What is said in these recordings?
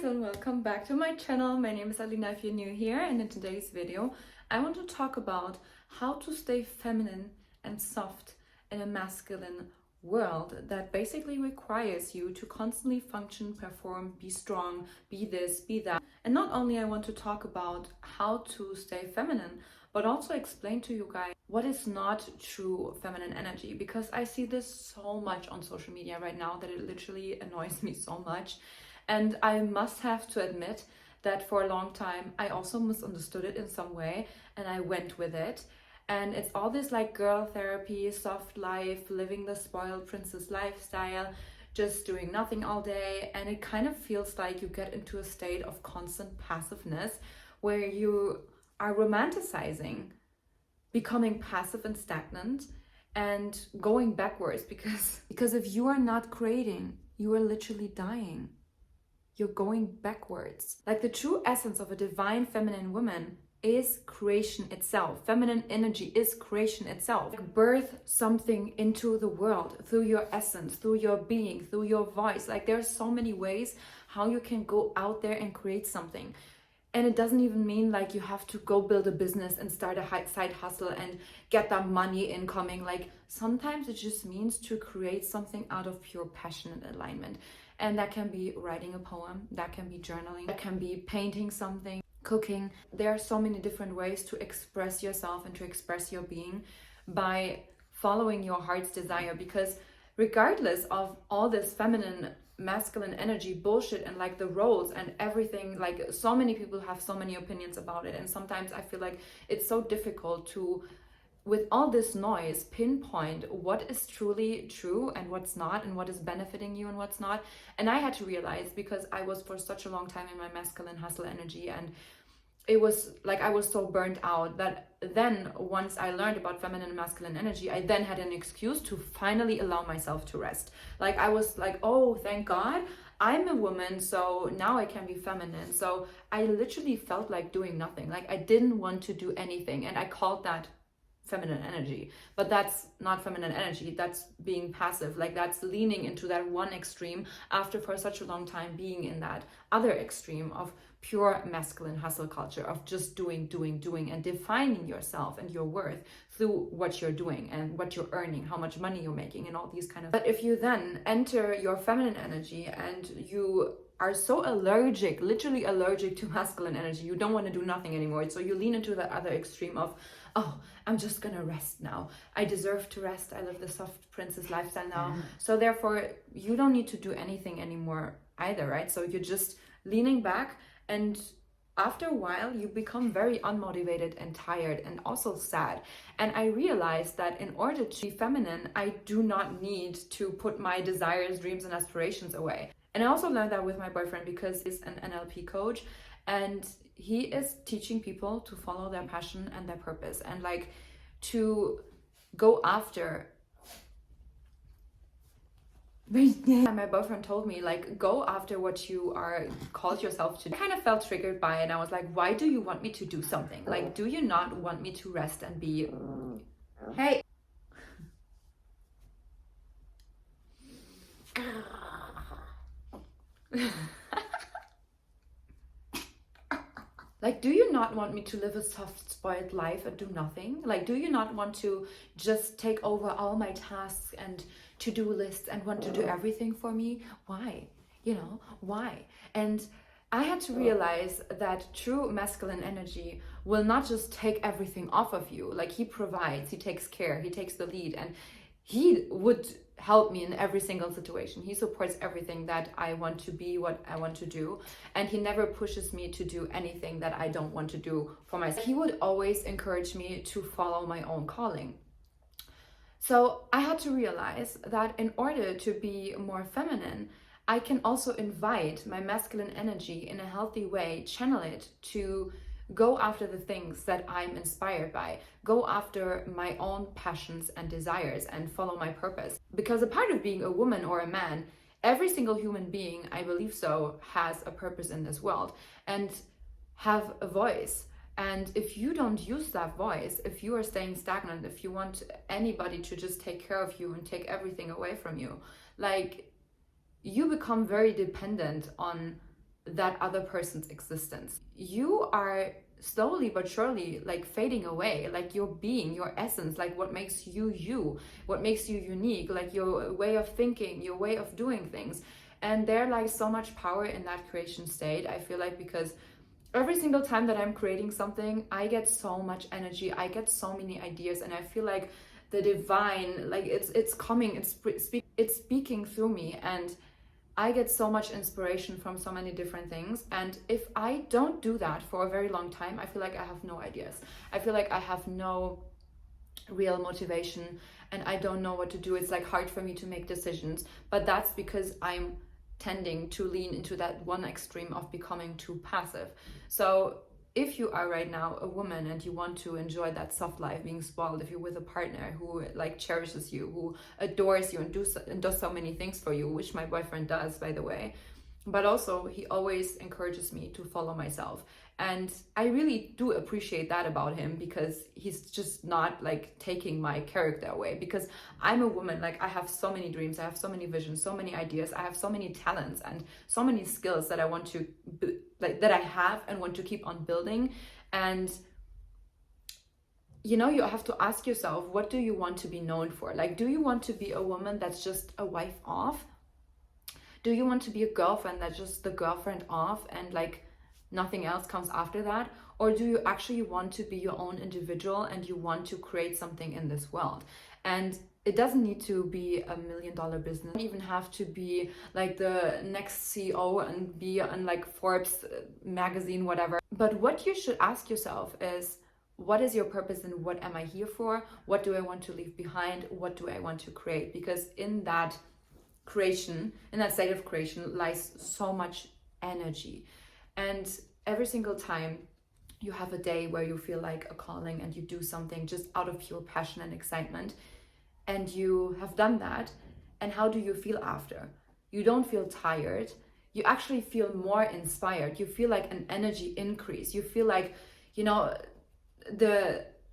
guys, and welcome back to my channel. My name is Alina if you're new here, and in today's video I want to talk about how to stay feminine and soft in a masculine world that basically requires you to constantly function, perform, be strong, be this, be that. And not only I want to talk about how to stay feminine, but also explain to you guys what is not true feminine energy, because I see this so much on social media right now that it literally annoys me so much. And I must have to admit that for a long time I also misunderstood it in some way, and I went with it. And it's all this like girl therapy, soft life, living the spoiled princess lifestyle, just doing nothing all day. And it kind of feels like you get into a state of constant passiveness where you are romanticizing becoming passive and stagnant and going backwards, because if you are not creating, you are literally dying. You're going backwards. Like the true essence of a divine feminine woman is creation itself. Feminine energy is creation itself. Like birth something into the world through your essence, through your being, through your voice. Like there's so many ways how you can go out there and create something. And it doesn't even mean like you have to go build a business and start a side hustle and get that money incoming. Like sometimes it just means to create something out of pure passion and alignment. And that can be writing a poem, that can be journaling, that can be painting something, cooking. There are so many different ways to express yourself and to express your being by following your heart's desire. Because regardless of all this feminine, masculine energy bullshit and like the roles and everything, like so many people have so many opinions about it. And sometimes I feel like it's so difficult to, with all this noise, pinpoint what is truly true and what's not, and what is benefiting you and what's not. And I had to realize, because I was for such a long time in my masculine hustle energy, and it was like I was so burnt out that then once I learned about feminine and masculine energy, I then had an excuse to finally allow myself to rest. Like I was like, oh, thank God, I'm a woman, so now I can be feminine. So I literally felt like doing nothing. Like I didn't want to do anything, and I called that feminine energy. But that's not feminine energy, that's being passive. Like that's leaning into that one extreme after for such a long time being in that other extreme of pure masculine hustle culture, of just doing and defining yourself and your worth through what you're doing and what you're earning, how much money you're making, and all these kind of. But if you then enter your feminine energy and you are so allergic, literally allergic to masculine energy, you don't want to do nothing anymore, so you lean into the other extreme of, oh, I'm just gonna rest now, I deserve to rest, I live the soft princess lifestyle now, so therefore you don't need to do anything anymore either, right? So you're just leaning back, and after a while you become very unmotivated and tired and also sad. And I realized that in order to be feminine, I do not need to put my desires, dreams, and aspirations away. And I also learned that with my boyfriend, because he's an NLP coach and he is teaching people to follow their passion and their purpose, and like to go after. And my boyfriend told me, like, go after what you are called yourself to do. I kind of felt triggered by it, and I was like, why do you want me to do something? Like, do you not want me to rest and be, hey. Like, do you not want me to live a soft, spoiled life and do nothing? Like, do you not want to just take over all my tasks and to-do lists and want to do everything for me? Why? You know, why? And I had to realize that true masculine energy will not just take everything off of you. Like, he provides, he takes care, he takes the lead, and he would help me in every single situation. He supports everything that I want to be, what I want to do, and he never pushes me to do anything that I don't want to do for myself. He would always encourage me to follow my own calling. So I had to realize that in order to be more feminine, I can also invite my masculine energy in a healthy way, channel it to go after the things that I'm inspired by, go after my own passions and desires, and follow my purpose. Because a part of being a woman or a man, every single human being, I believe so, has a purpose in this world and have a voice. And if you don't use that voice, if you are staying stagnant, if you want anybody to just take care of you and take everything away from you, like, you become very dependent on that other person's existence. You are slowly but surely like fading away, like your being, your essence, like what makes you you, what makes you unique, like your way of thinking, your way of doing things. And there lies so much power in that creation state, I feel like, because every single time that I'm creating something, I get so much energy, I get so many ideas, and I feel like the divine, like it's coming, it's speaking through me, and I get so much inspiration from so many different things. And if I don't do that for a very long time, I feel like I have no ideas. I feel like I have no real motivation, and I don't know what to do. It's like hard for me to make decisions, but that's because I'm tending to lean into that one extreme of becoming too passive. So if you are right now a woman and you want to enjoy that soft life, being spoiled, if you're with a partner who like cherishes you, who adores you and does so many things for you, which my boyfriend does, by the way, but also he always encourages me to follow myself. And I really do appreciate that about him, because he's just not like taking my character away, because I'm a woman, like I have so many dreams, I have so many visions, so many ideas, I have so many talents and so many skills that I want to that I have and want to keep on building. And you know, you have to ask yourself, what do you want to be known for? Like, do you want to be a woman that's just a wife off? Do you want to be a girlfriend that's just the girlfriend off and like nothing else comes after that? Or do you actually want to be your own individual and you want to create something in this world? And it doesn't need to be $1 million business. You don't even have to be like the next CEO and be on like Forbes magazine, whatever. But what you should ask yourself is, what is your purpose and what am I here for? What do I want to leave behind? What do I want to create? Because in that creation, in that state of creation, lies so much energy. And every single time you have a day where you feel like a calling and you do something just out of pure passion and excitement, and you have done that, and how do you feel after? You don't feel tired. You actually feel more inspired. You feel like an energy increase. You feel like, you know,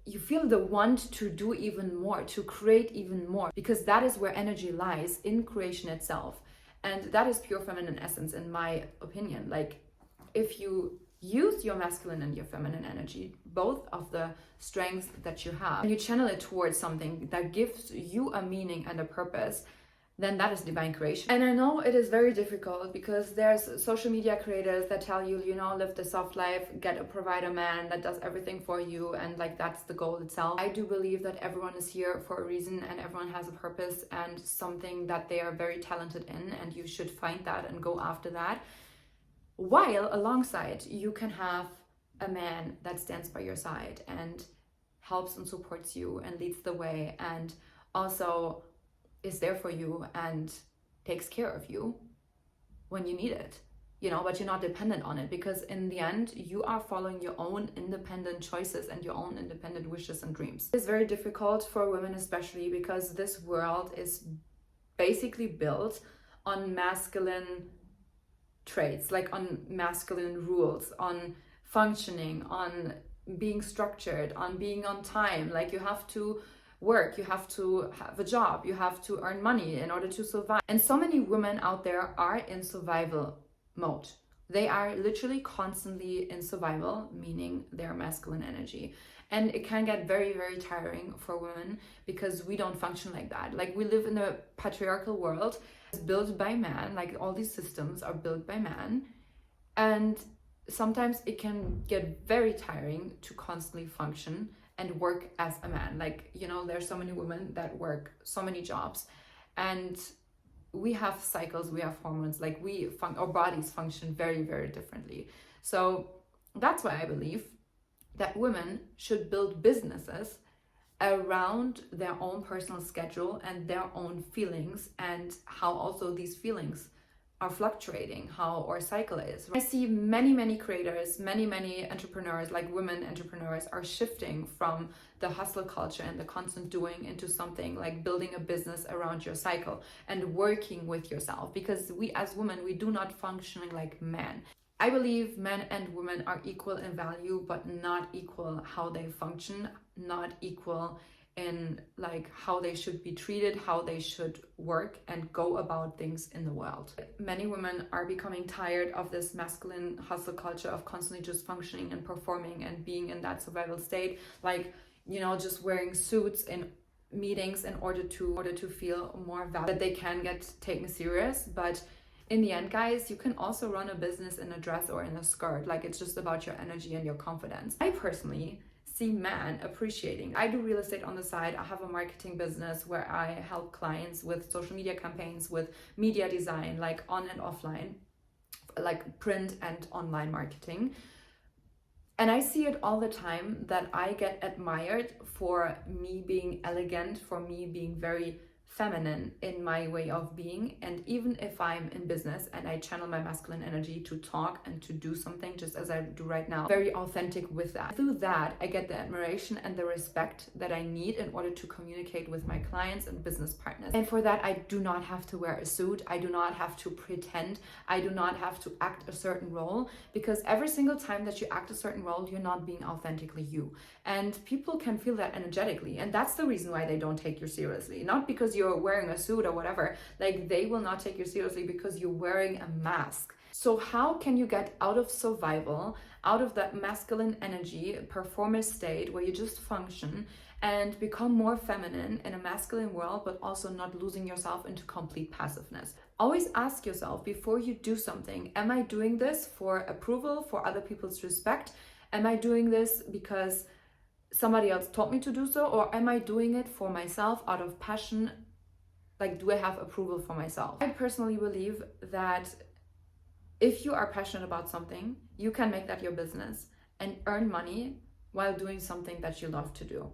you feel the want to do even more, to create even more, because that is where energy lies, in creation itself. And that is pure feminine essence, in my opinion. Like, if you use your masculine and your feminine energy, both of the strengths that you have, and you channel it towards something that gives you a meaning and a purpose, then that is divine creation. And I know it is very difficult, because there's social media creators that tell you, you know, live the soft life, get a provider man that does everything for you, and like that's the goal itself. I do believe that everyone is here for a reason, and everyone has a purpose and something that they are very talented in, and you should find that and go after that. While alongside, you can have a man that stands by your side and helps and supports you and leads the way, and also is there for you and takes care of you when you need it, you know, but you're not dependent on it, because in the end, you are following your own independent choices and your own independent wishes and dreams. It's very difficult for women, especially because this world is basically built on masculine traits, like on masculine rules, on functioning, on being structured, on being on time. Like, you have to work, you have to have a job, you have to earn money in order to survive. And so many women out there are in survival mode. They are literally constantly in survival, meaning their masculine energy. And it can get very, very tiring for women, because we don't function like that. Like, we live in a patriarchal world. It's built by man, like all these systems are built by man. And sometimes it can get very tiring to constantly function and work as a man. Like, you know, there's so many women that work so many jobs, and we have cycles, we have hormones, like our bodies function very, very differently. So that's why I believe that women should build businesses around their own personal schedule and their own feelings, and how also these feelings are fluctuating, how our cycle is. I see many creators, many entrepreneurs, like women entrepreneurs, are shifting from the hustle culture and the constant doing into something like building a business around your cycle and working with yourself, because we as women, we do not function like men. I believe men and women are equal in value, but not equal how they function, not equal in like how they should be treated, how they should work and go about things in the world. Many women are becoming tired of this masculine hustle culture of constantly just functioning and performing and being in that survival state, like, you know, just wearing suits in meetings in order to feel more valued, that they can get taken serious. But in the end, guys, you can also run a business in a dress or in a skirt. Like, it's just about your energy and your confidence. I personally see men appreciating. I do real estate on the side. I have a marketing business where I help clients with social media campaigns, with media design, like on and offline, like print and online marketing. And I see it all the time that I get admired for me being elegant, for me being very feminine in my way of being. And even if I'm in business and I channel my masculine energy to talk and to do something, just as I do right now, very authentic with that. Through that, I get the admiration and the respect that I need in order to communicate with my clients and business partners. And for that, I do not have to wear a suit. I do not have to pretend. I do not have to act a certain role, because every single time that you act a certain role, you're not being authentically you. And people can feel that energetically. And that's the reason why they don't take you seriously. Not because you're wearing a suit or whatever. Like, they will not take you seriously because you're wearing a mask. So how can you get out of survival, out of that masculine energy, performance state where you just function, and become more feminine in a masculine world, but also not losing yourself into complete passiveness? Always ask yourself before you do something, am I doing this for approval, for other people's respect? Am I doing this because somebody else taught me to do so? Or am I doing it for myself out of passion? Like, do I have approval for myself? I personally believe that if you are passionate about something, you can make that your business and earn money while doing something that you love to do.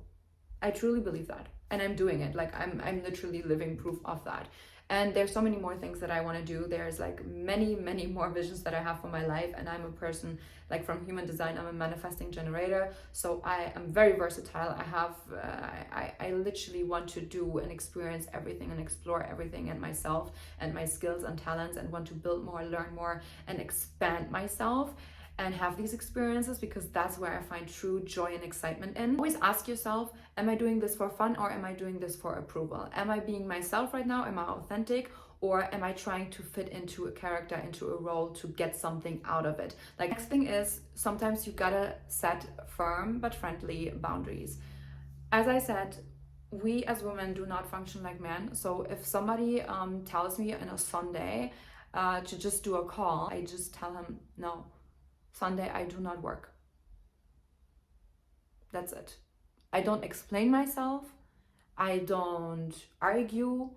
I truly believe that. And I'm doing it. Like, I'm literally living proof of that. And there's so many more things that I want to do. There's like many more visions that I have for my life. And I'm a person, like, from human design, I'm a manifesting generator. So I am very versatile. I literally want to do and experience everything and explore everything and myself and my skills and talents, and want to build more, learn more, and expand myself and have these experiences, because that's where I find true joy and excitement in. Always ask yourself, am I doing this for fun, or am I doing this for approval? Am I being myself right now? Am I authentic? Or am I trying to fit into a character, into a role, to get something out of it? Like, next thing is, sometimes you gotta set firm but friendly boundaries. As I said, we as women do not function like men. So if somebody tells me on a Sunday to just do a call, I just tell him, no, Sunday I do not work. That's it. I don't explain myself. I don't argue.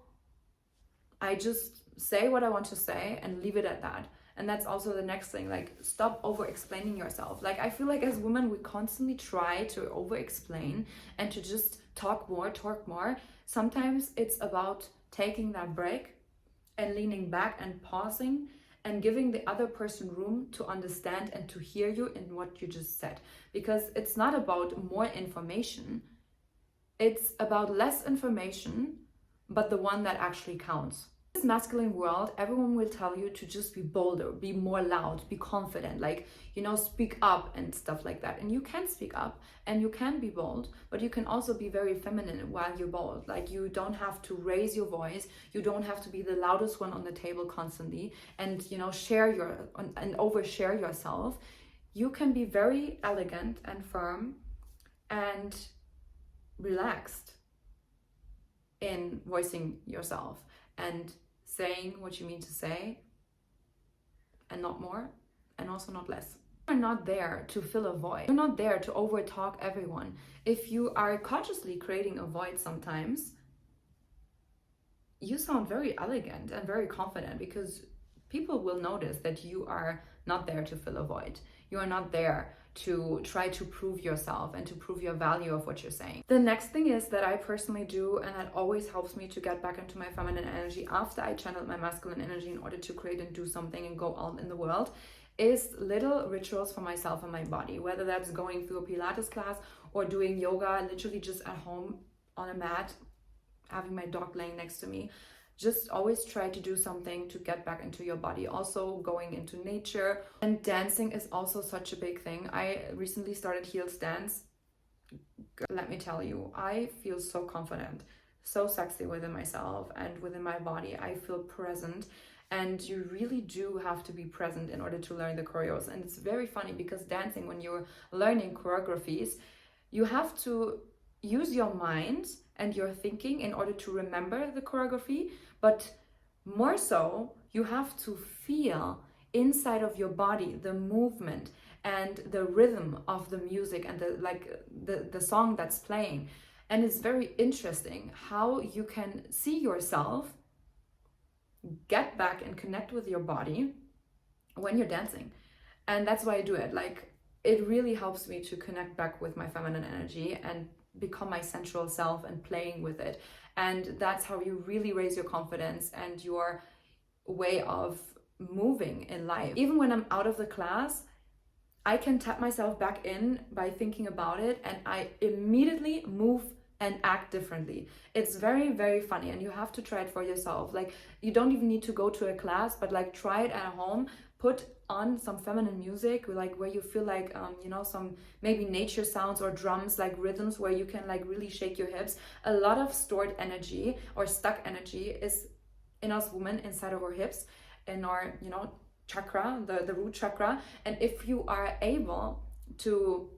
I just say what I want to say and leave it at that. And that's also the next thing, like, stop over explaining yourself. Like, I feel like as women, we constantly try to over explain and to just talk more. Sometimes it's about taking that break and leaning back and pausing and giving the other person room to understand and to hear you in what you just said. Because it's not about more information, it's about less information, but the one that actually counts. In this masculine world, everyone will tell you to just be bolder, be more loud, be confident, like, you know, speak up and stuff like that. And you can speak up and you can be bold, but you can also be very feminine while you're bold. Like, you don't have to raise your voice. You don't have to be the loudest one on the table constantly and, you know, and overshare yourself. You can be very elegant and firm and relaxed in voicing yourself and saying what you mean to say, and not more, and also not less. You're not there to fill a void. You're not there to over talk everyone. If you are consciously creating a void sometimes, you sound very elegant and very confident, because people will notice that you are not there to fill a void. You are not there to try to prove yourself and to prove your value of what you're saying. The next thing is that I personally do, and that always helps me to get back into my feminine energy after I channeled my masculine energy in order to create and do something and go out in the world, is little rituals for myself and my body, whether that's going through a Pilates class or doing yoga, literally just at home on a mat, having my dog laying next to me. Just always try to do something to get back into your body. Also going into nature, and dancing is also such a big thing. I recently started heels dance. let me tell you, I feel so confident, so sexy within myself and within my body. I feel present. And you really do have to be present in order to learn the choreos. And it's very funny because dancing, when you're learning choreographies, you have to use your mind and your thinking in order to remember the choreography, but more so, you have to feel inside of your body the movement and the rhythm of the music and the song that's playing. And it's very interesting how you can see yourself get back and connect with your body when you're dancing. And that's why I do it. Like, it really helps me to connect back with my feminine energy and become my sensual self and playing with it. And that's how you really raise your confidence and your way of moving in life. Even when I'm out of the class, I can tap myself back in by thinking about it, and I immediately move and act differently. It's very, very funny, and you have to try it for yourself. Like, you don't even need to go to a class, but like, try it at home. Put on some feminine music, like where you feel like some maybe nature sounds or drums, like rhythms where you can like really shake your hips. A lot of stored energy or stuck energy is in us women inside of our hips, in our chakra, the root chakra. And if you are able to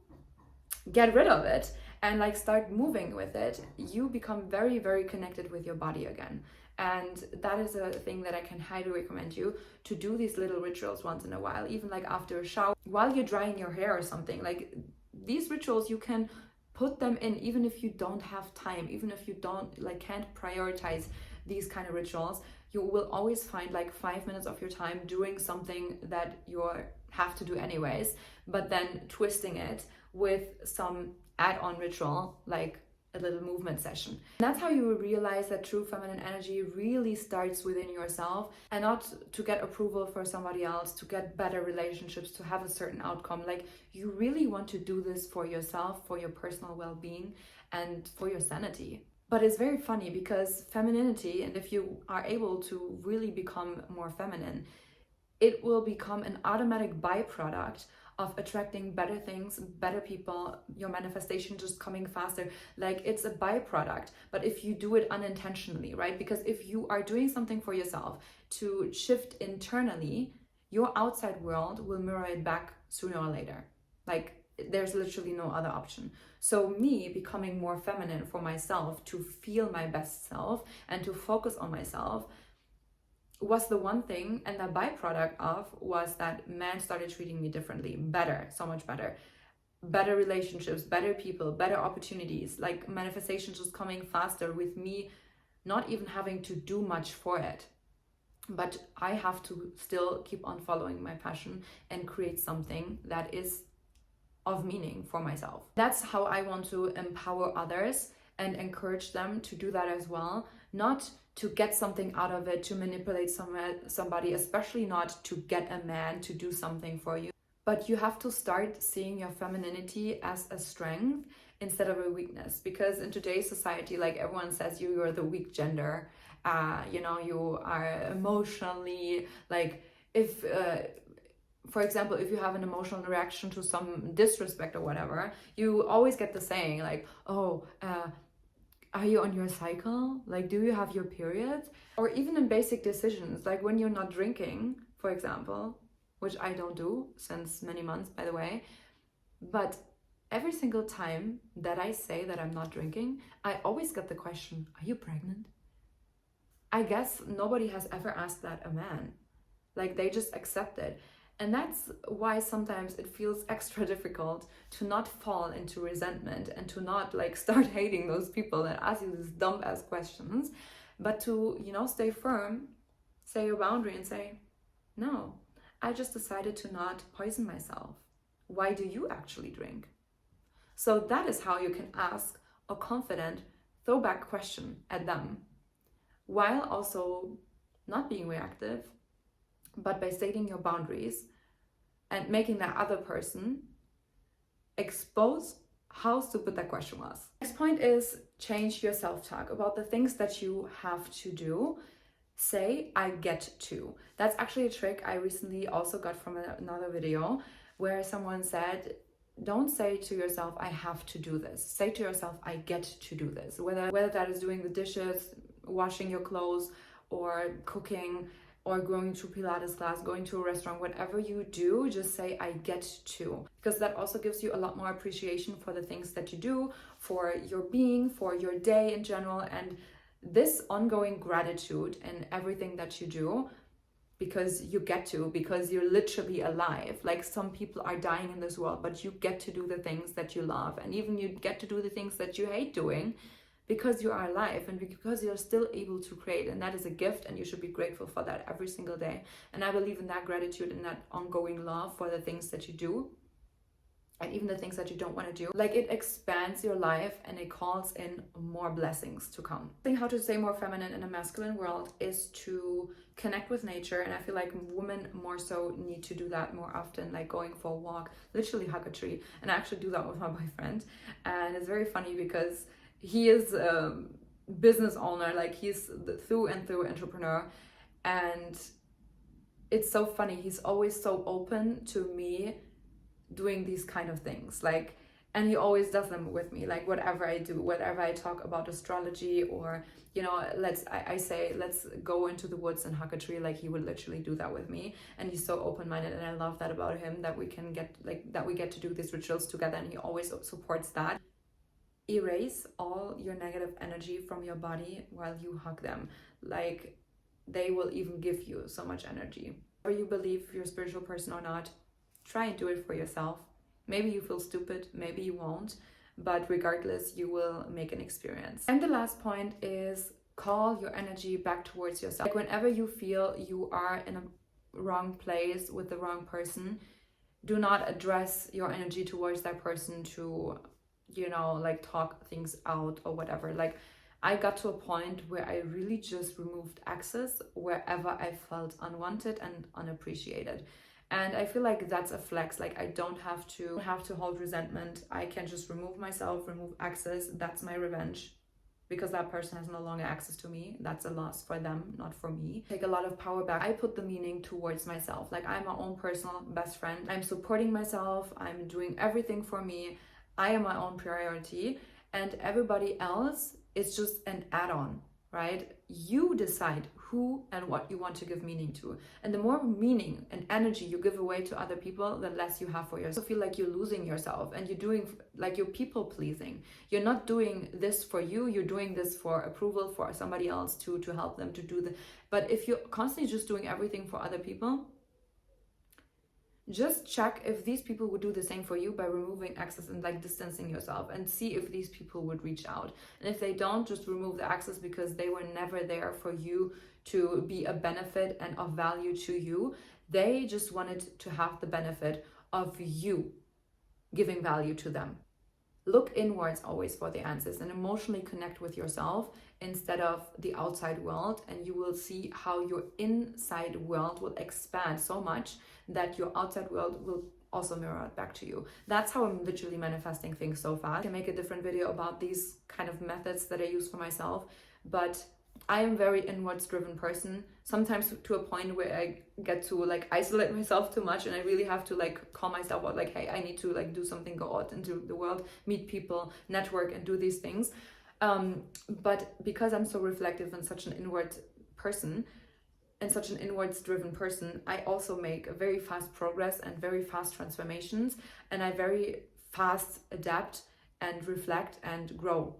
get rid of it and like start moving with it, you become very, very connected with your body again. And that is a thing that I can highly recommend you to do, these little rituals once in a while, even like after a shower, while you're drying your hair or something. Like, these rituals, you can put them in even if you don't have time, even if you can't prioritize these kind of rituals. You will always find like 5 minutes of your time doing something that you have to do anyways, but then twisting it with some add-on ritual, like a little movement session. And that's how you will realize that true feminine energy really starts within yourself, and not to get approval for somebody else, to get better relationships, to have a certain outcome. Like, you really want to do this for yourself, for your personal well-being, and for your sanity. But it's very funny because femininity, and if you are able to really become more feminine, it will become an automatic byproduct of attracting better things, better people, your manifestation just coming faster. Like, it's a byproduct. But if you do it unintentionally, right? Because if you are doing something for yourself to shift internally, your outside world will mirror it back sooner or later. Like, there's literally no other option. So me becoming more feminine for myself, to feel my best self and to focus on myself, was the one thing, and the byproduct of was that men started treating me differently, better, so much better. Better relationships, better people, better opportunities, like manifestations just coming faster with me not even having to do much for it. But I have to still keep on following my passion and create something that is of meaning for myself. That's how I want to empower others and encourage them to do that as well. Not to get something out of it, to manipulate somebody, especially not to get a man to do something for you. But you have to start seeing your femininity as a strength instead of a weakness. Because in today's society, like, everyone says you are the weak gender. You are emotionally, like, if for example, if you have an emotional reaction to some disrespect or whatever, you always get the saying like, oh, are you on your cycle? Like, do you have your period? Or even in basic decisions, like when you're not drinking, for example, which I don't do since many months, by the way. But every single time that I say that I'm not drinking, I always get the question, are you pregnant? I guess nobody has ever asked that a man. Like, they just accept it. And that's why sometimes it feels extra difficult to not fall into resentment and to not like start hating those people that ask you these dumb ass questions, but to, stay firm, say your boundary and say, no, I just decided to not poison myself. Why do you actually drink? So that is how you can ask a confident throwback question at them, while also not being reactive, but by stating your boundaries and making that other person expose how stupid that question was. Next point is change your self-talk about the things that you have to do. Say, I get to. That's actually a trick I recently also got from another video where someone said, don't say to yourself, I have to do this. Say to yourself, I get to do this. Whether that is doing the dishes, washing your clothes, or cooking, or going to Pilates class, going to a restaurant, whatever you do, just say, I get to. Because that also gives you a lot more appreciation for the things that you do, for your being, for your day in general, and this ongoing gratitude in everything that you do, because you get to, because you're literally alive. Like, some people are dying in this world, but you get to do the things that you love, and even you get to do the things that you hate doing, because you are alive and because you're still able to create. And that is a gift, and you should be grateful for that every single day. And I believe in that gratitude and that ongoing love for the things that you do, and even the things that you don't want to do. Like, it expands your life and it calls in more blessings to come. I think how to stay more feminine in a masculine world is to connect with nature. And I feel like women more so need to do that more often, like going for a walk, literally hug a tree. And I actually do that with my boyfriend. And it's very funny because he is a business owner, like he's the through and through entrepreneur. And it's so funny, he's always so open to me doing these kind of things, like, and he always does them with me, like whatever I do, whatever I talk about astrology, or you know, I say let's go into the woods and hug a tree, like he would literally do that with me. And he's so open-minded, and I love that about him, that we can get that we get to do these rituals together, and he always supports that. Erase all your negative energy from your body while you hug them, like they will even give you so much energy. Whether you believe you're a spiritual person or not, try and do it for yourself. Maybe you feel stupid, maybe you won't, but regardless, you will make an experience. And the last point is call your energy back towards yourself. Like, whenever you feel you are in a wrong place with the wrong person, do not address your energy towards that person to, you know, like talk things out or whatever. Like, I got to a point where I really just removed access wherever I felt unwanted and unappreciated. And I feel like that's a flex. Like, I don't have to hold resentment. I can just remove myself, remove access. That's my revenge, because that person has no longer access to me. That's a loss for them, not for me. Take a lot of power back. I put the meaning towards myself. Like, I'm my own personal best friend. I'm supporting myself. I'm doing everything for me. I am my own priority, and everybody else is just an add-on, right? You decide who and what you want to give meaning to. And the more meaning and energy you give away to other people, the less you have for yourself. You feel like you're losing yourself, and you're doing, like, you're people pleasing. You're not doing this for you, you're doing this for approval, for somebody else to help them to do the. But if you're constantly just doing everything for other people, just check if these people would do the same for you by removing access and like distancing yourself, and see if these people would reach out. And if they don't, just remove the access, because they were never there for you to be a benefit and of value to you. They just wanted to have the benefit of you giving value to them. Look inwards always for the answers, and emotionally connect with yourself instead of the outside world, and you will see how your inside world will expand so much that your outside world will also mirror it back to you. That's how I'm literally manifesting things so fast. I can make a different video about these kind of methods that I use for myself, but I am a very inwards driven person, sometimes to a point where I get to like isolate myself too much, and I really have to like call myself out, like, hey, I need to like do something, go out into the world, meet people, network, and do these things. But because I'm so reflective and such an inward person, and such an inwards driven person, I also make a very fast progress and very fast transformations, and I very fast adapt and reflect and grow.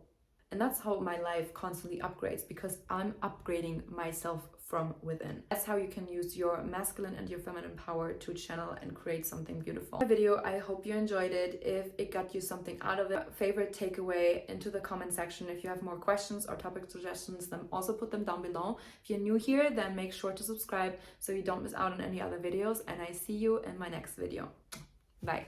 And that's how my life constantly upgrades, because I'm upgrading myself from within. That's how you can use your masculine and your feminine power to channel and create something beautiful. The video, I hope you enjoyed it. If it got you something out of it, favorite takeaway into the comment section. If you have more questions or topic suggestions, then also put them down below. If you're new here, then make sure to subscribe so you don't miss out on any other videos, and I see you in my next video. Bye.